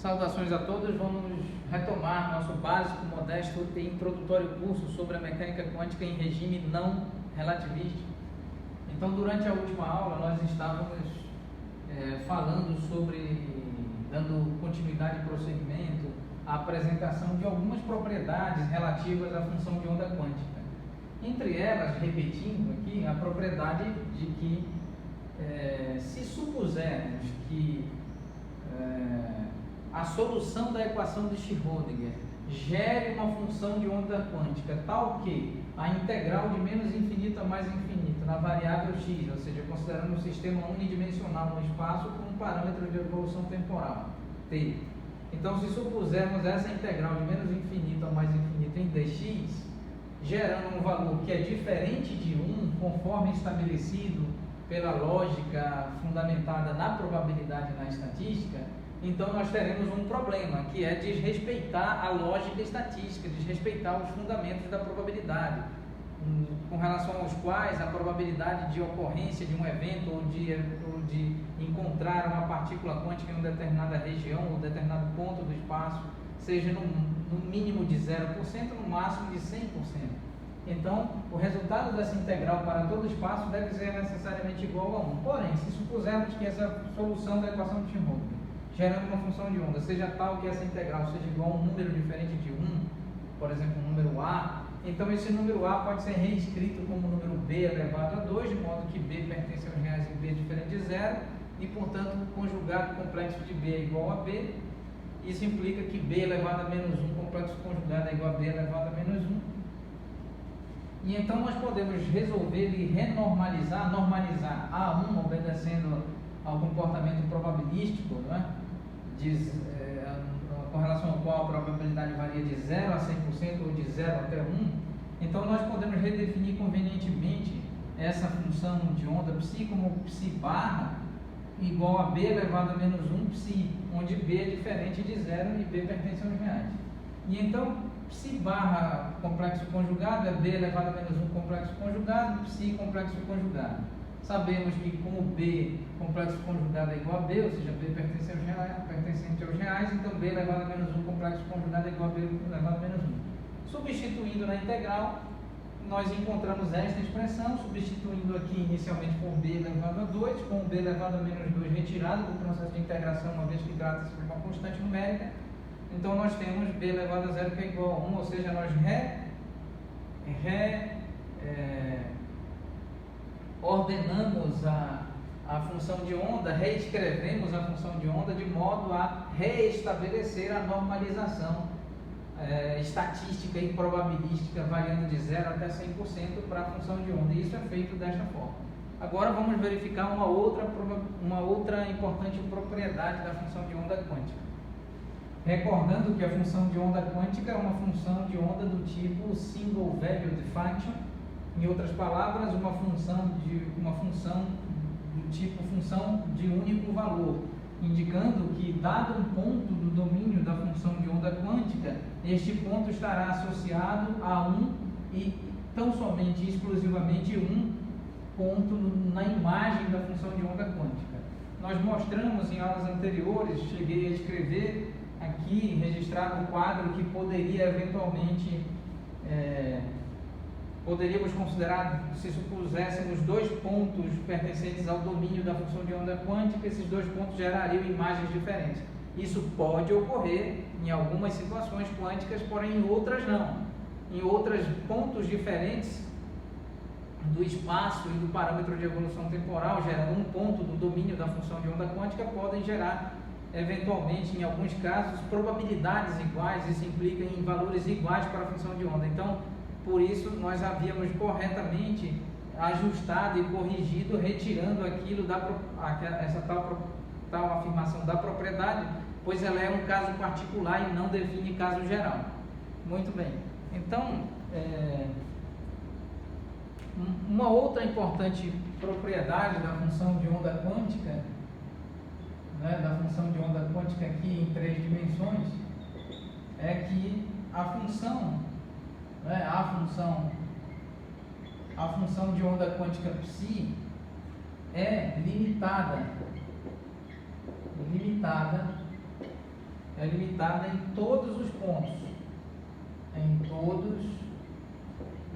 Saudações a todos, vamos retomar nosso básico, modesto e introdutório curso sobre a mecânica quântica em regime não relativista. Então, durante a última aula, nós estávamos falando sobre, dando continuidade e prosseguimento, a apresentação de algumas propriedades relativas à função de onda quântica. Entre elas, repetindo aqui, a propriedade de que, se supusermos que a solução da equação de Schrödinger gere uma função de onda quântica tal que a integral de menos infinito a mais infinito na variável x, ou seja, considerando um sistema unidimensional no espaço como um parâmetro de evolução temporal, t. Então, se supusermos essa integral de menos infinito a mais infinito em dx, gerando um valor que é diferente de 1, conforme estabelecido pela lógica fundamentada na probabilidade e na estatística, então nós teremos um problema, que é desrespeitar a lógica estatística, desrespeitar os fundamentos da probabilidade, com relação aos quais a probabilidade de ocorrência de um evento ou de encontrar uma partícula quântica em uma determinada região ou determinado ponto do espaço seja no mínimo de 0%, no máximo de 100%. Então, o resultado dessa integral para todo o espaço deve ser necessariamente igual a 1. Porém, se supusermos que essa solução da equação de Schrödinger, gerando uma função de onda, seja tal que essa integral seja igual a um número diferente de 1, por exemplo, um número A, então esse número A pode ser reescrito como o número B elevado a 2, de modo que B pertence aos reais e B é diferente de 0, e, portanto, o conjugado complexo de B é igual a B. Isso implica que B elevado a menos 1, complexo conjugado é igual a B elevado a menos 1. E então nós podemos resolver e renormalizar, normalizar A1 obedecendo ao comportamento probabilístico, não é? Com relação ao qual a probabilidade varia de 0 a 100% ou de 0 até 1. Então nós podemos redefinir convenientemente essa função de onda psi como psi barra igual a B elevado a menos 1 psi, onde B é diferente de 0 e B pertence aos reais. E então psi barra complexo conjugado é B elevado a menos 1 complexo conjugado, psi complexo conjugado. Sabemos que como B complexo conjugado é igual a B, ou seja, B pertencente aos reais, então B elevado a menos 1 complexo conjugado é igual a B elevado a menos 1. Substituindo na integral, nós encontramos esta expressão, substituindo aqui inicialmente por B elevado a 2, com B elevado a menos 2 retirado do processo de integração, uma vez que trata-se de uma constante numérica. Então nós temos B elevado a 0 que é igual a 1, ou seja, nós ordenamos a função de onda, reescrevemos a função de onda de modo a reestabelecer a normalização estatística e probabilística variando de 0 até 100% para a função de onda. E isso é feito desta forma. Agora vamos verificar uma outra importante propriedade da função de onda quântica. Recordando que a função de onda quântica é uma função de onda do tipo single valued function. Em outras palavras, uma função do tipo função de único valor, indicando que, dado um ponto do domínio da função de onda quântica, este ponto estará associado a e tão somente e exclusivamente um ponto na imagem da função de onda quântica. Nós mostramos em aulas anteriores, cheguei a escrever aqui, registrar um quadro que poderia eventualmente poderíamos considerar, se supuséssemos dois pontos pertencentes ao domínio da função de onda quântica, esses dois pontos gerariam imagens diferentes. Isso pode ocorrer em algumas situações quânticas, porém em outras não. Em outros pontos diferentes do espaço e do parâmetro de evolução temporal, gerando um ponto do domínio da função de onda quântica, podem gerar, eventualmente, em alguns casos, probabilidades iguais. Isso implica em valores iguais para a função de onda. Então, por isso, nós havíamos corretamente ajustado e corrigido, retirando aquilo essa tal afirmação da propriedade, pois ela é um caso particular e não define caso geral. Muito bem. Então, uma outra importante propriedade da função de onda quântica, da função de onda quântica aqui em 3 dimensões, é que a função de onda quântica psi é limitada é limitada em todos os pontos. Em todos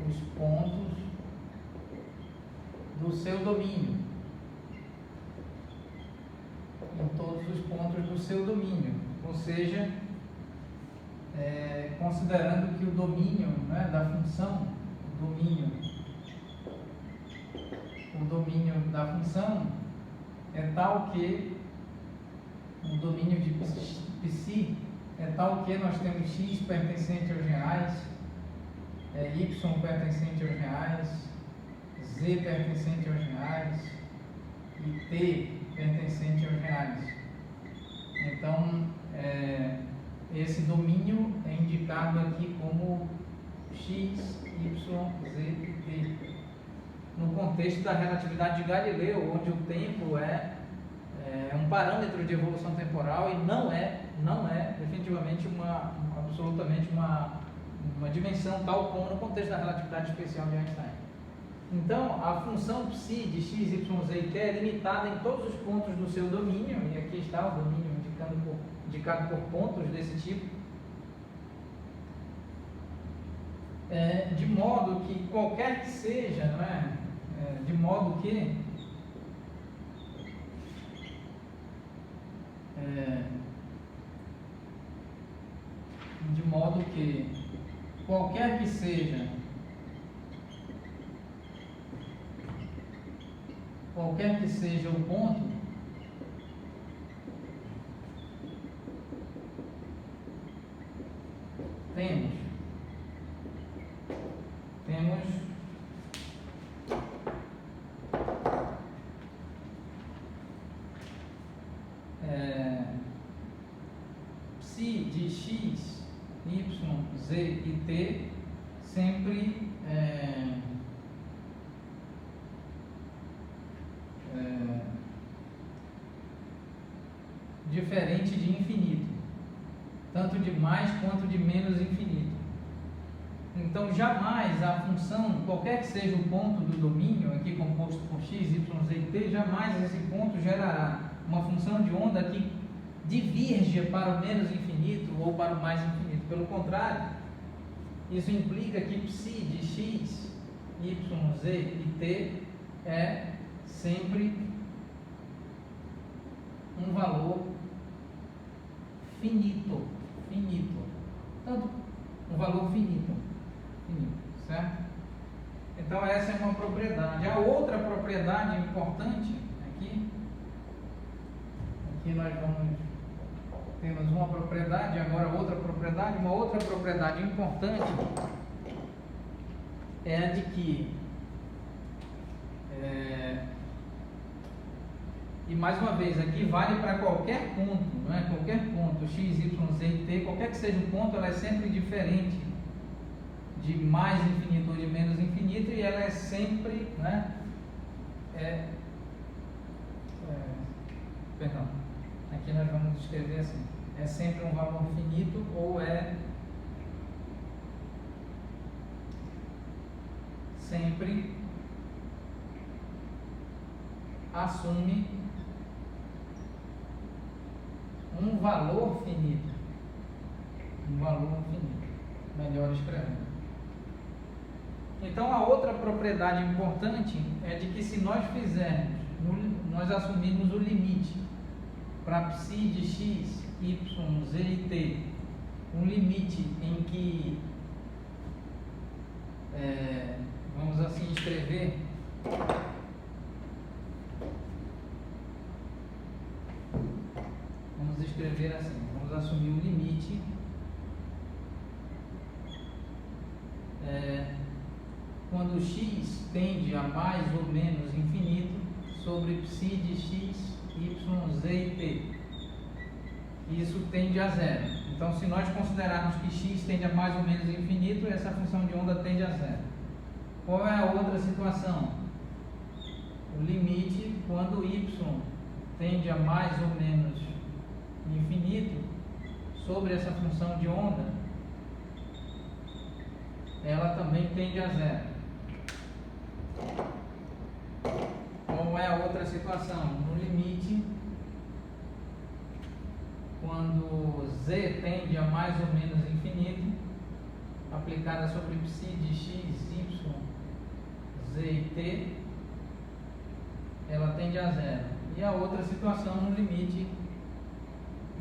os pontos do seu domínio. Em todos os pontos do seu domínio. Ou seja, considerando que o domínio, né, da função, o domínio da função é tal que o domínio de psi é tal que nós temos x pertencente aos reais, y pertencente aos reais, z pertencente aos reais e t pertencente aos reais. Então, esse domínio é indicado aqui como x, y, z e t. No contexto da relatividade de Galileu, onde o tempo é um parâmetro de evolução temporal e não é definitivamente absolutamente uma dimensão tal como no contexto da relatividade especial de Einstein. Então, a função psi de x, y, z e t é limitada em todos os pontos do seu domínio, e aqui está o domínio indicado por pontos desse tipo, de modo que qualquer que seja, não é? De modo que qualquer que seja o ponto, temos psi de x, y, z e t sempre diferente de infinito, tanto de mais quanto de menos infinito. Então, jamais a função, qualquer que seja o ponto do domínio, aqui composto por x, y, z e t, jamais esse ponto gerará uma função de onda que divirja para o menos infinito ou para o mais infinito. Pelo contrário, isso implica que psi de x, y, z e t é sempre um valor finito. Tanto um valor finito, certo? Então essa é uma propriedade. A outra propriedade importante aqui nós temos uma propriedade, agora outra propriedade. Uma outra propriedade importante é a de que e mais uma vez, aqui vale para qualquer ponto, não é? Qualquer ponto, x, y, z e t, qualquer que seja o ponto, ela é sempre diferente de mais infinito ou de menos infinito, e ela é sempre, né? Perdão, aqui nós vamos escrever assim, é sempre um valor finito ou sempre assume um valor finito. Melhor escrevendo. Então, a outra propriedade importante é de que se nós assumirmos o limite para psi de x, y, z e t, um limite em que, vamos assim escrever, assim, vamos assumir um limite quando x tende a mais ou menos infinito sobre psi de x, y, z e t. Isso tende a zero. Então, se nós considerarmos que x tende a mais ou menos infinito, essa função de onda tende a zero. Qual é a outra situação? O limite quando y tende a mais ou menos infinito sobre essa função de onda, ela também tende a zero. Qual é a outra situação? No limite, quando quando z tende a mais ou menos infinito, aplicada sobre psi de x, y, z e t, ela tende a zero. E a outra situação no limite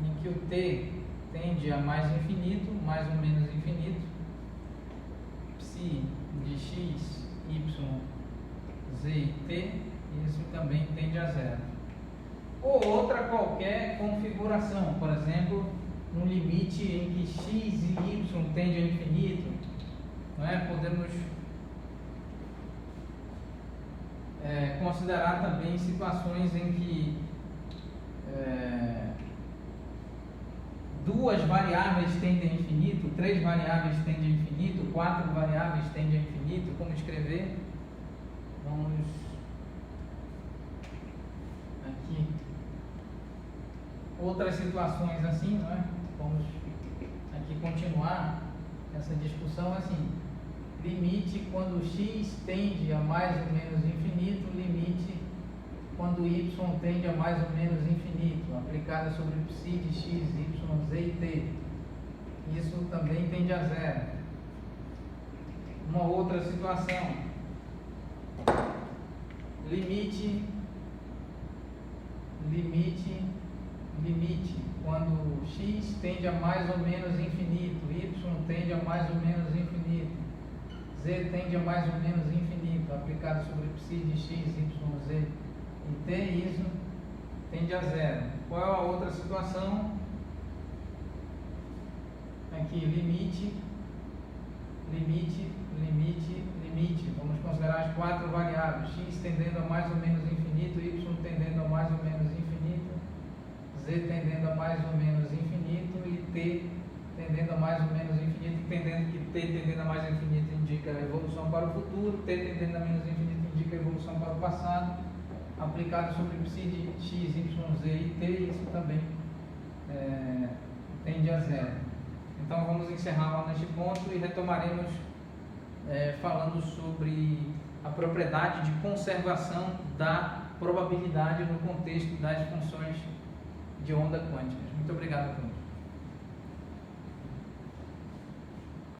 em que o t tende a mais infinito, mais ou menos infinito, psi de x, y, z e t, isso também tende a zero. Ou outra qualquer configuração, por exemplo, um limite em que x e y tende a infinito, não é? Podemos considerar também situações em que duas variáveis tendem a infinito, três variáveis tendem a infinito, quatro variáveis tendem a infinito. Como escrever? Vamos aqui. Outras situações assim, não é? Vamos aqui continuar essa discussão assim. Limite quando x tende a mais ou menos infinito, limite quando y tende a mais ou menos infinito, aplicada sobre psi de x, y, z e t. Isso também tende a zero. Uma outra situação. Limite, quando x tende a mais ou menos infinito, y tende a mais ou menos infinito, z tende a mais ou menos infinito, aplicado sobre psi de x, y, z e t, isso tende a zero. Qual é a outra situação? Aqui, limite. Vamos considerar as quatro variáveis: x tendendo a mais ou menos infinito, y tendendo a mais ou menos infinito, z tendendo a mais ou menos infinito e t tendendo a mais ou menos infinito, entendendo que t tendendo a mais infinito indica a evolução para o futuro, t tendendo a menos infinito indica a evolução para o passado, aplicado sobre psi de x, y, z e t, isso também tende a zero. Então vamos encerrar lá neste ponto e retomaremos falando sobre a propriedade de conservação da probabilidade no contexto das funções de onda quânticas. Muito obrigado a todos.